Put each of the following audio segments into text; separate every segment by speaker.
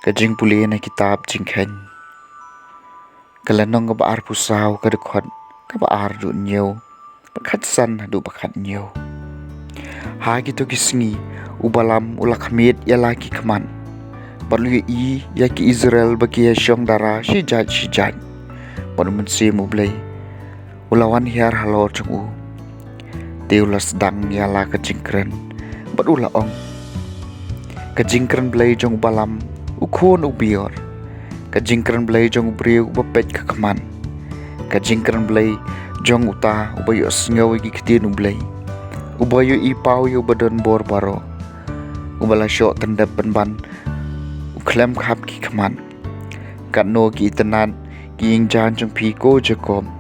Speaker 1: Kajing puli na kitab jingkhen kalanong ka baar pusaw kadukot ka baar du nyaw bakhat san hadu bakhat nyaw ha gitu kisngi ubalam ulakhamit yalaki khaman balu i yaki Israel bagi syong dara shijat panumun sim ublay ulawan hiar halor chung teulas dang yala kajingkren badula ong kajingkren blay jong balam ukon ubior kajingkran blay jong ubriu bapet kakman kajingkran blay jong uta ubayo sngawi giktin ublay ubayo ipaw yu badan bor baro ubala syok tendap banban uklem khap ki kman katno ki itanan ki ingjan jong pi ko jakom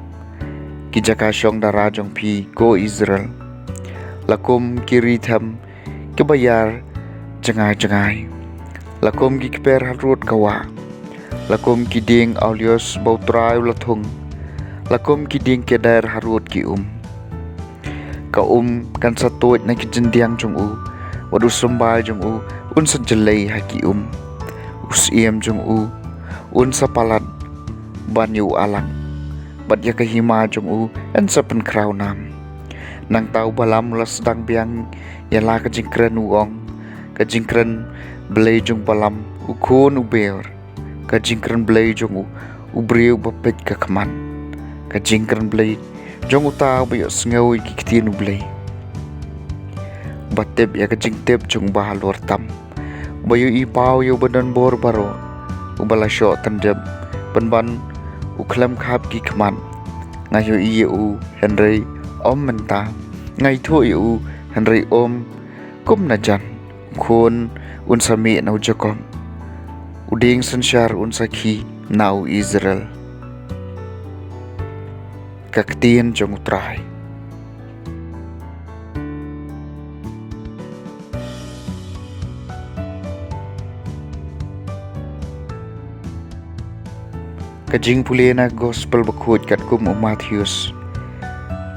Speaker 1: ki jaka syong dara jong pi ko Israel lakum kiritam kebayar jangai lakum ki kper harut kawa lakum ki ding aulios bautrai lathung lakum ki ding kedar harut ki ka kan satuit na ki jendiang jong wadu sembal jong un sajelai haki usiem jong un sapalat banyu alang bat ya kahima jong an sapen kraw nam nang tau balam las dang biang yala ka jingkren uong ka jingkren blay jong balam ukon ubeor ka jingkren blay jong ubriu bapet ka kman ka jingkren blay jong uta bayo sngawi kiktin ublay batep ya ka jingtep jong bahalor tam bayo ipaw yo badan bor baro ubala syok tendep banban uklem khap ki kman ngayo iye henry om menta ngai tho yu henry om kum najan khon un sami nau jakom uding sanshar un sakhi nau Israel kaktien jong utrai kajing pulena gospel bakhut kat kum Matthews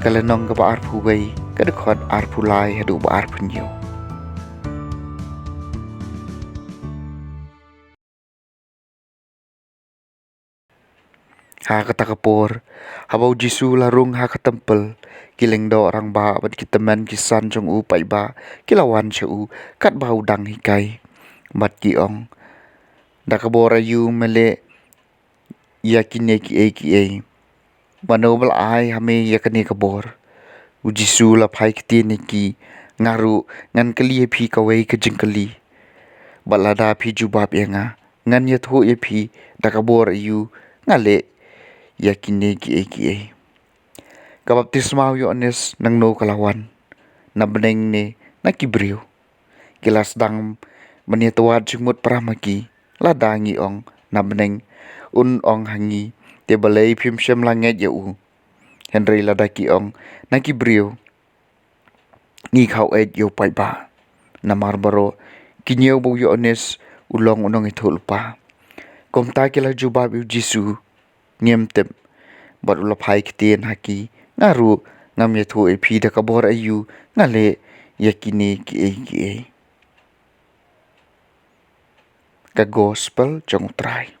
Speaker 1: kalanong ka baar phugay kadkhot ar phulai hadu baar phunyo ha kata kapor habau jisu larung ha katempel kileng do orang ba bat kitaman kisan jong pai ba kilawan chu kat bau dang hikai bat ki ong da kabora yu mele yakine ki manobel ai hame yakane kabor ujisu la phai kitin ki ngaru ngan kali phi kawai ka jingkali balada phi jubab yenga ngan ya tho ye phi da kabor yu ngale yakine ki kabaptisma yo anes nang no kalawan na beneng ne na kibriu kilas dang maniatwad jumut pramaki ladangi ong na beneng un ong hangi te balai phim shem langet yu henry ladaki ong na kibriu ni khau et yo pai ba na marbaro kinyo bo yo anes ulong unong ithulpa komta kila jubab yu jisu niam tem bat ula phai kitien haki ngaru ngam ye thu e phi da kabor ayu ngale yakini ki ka gospel jong trai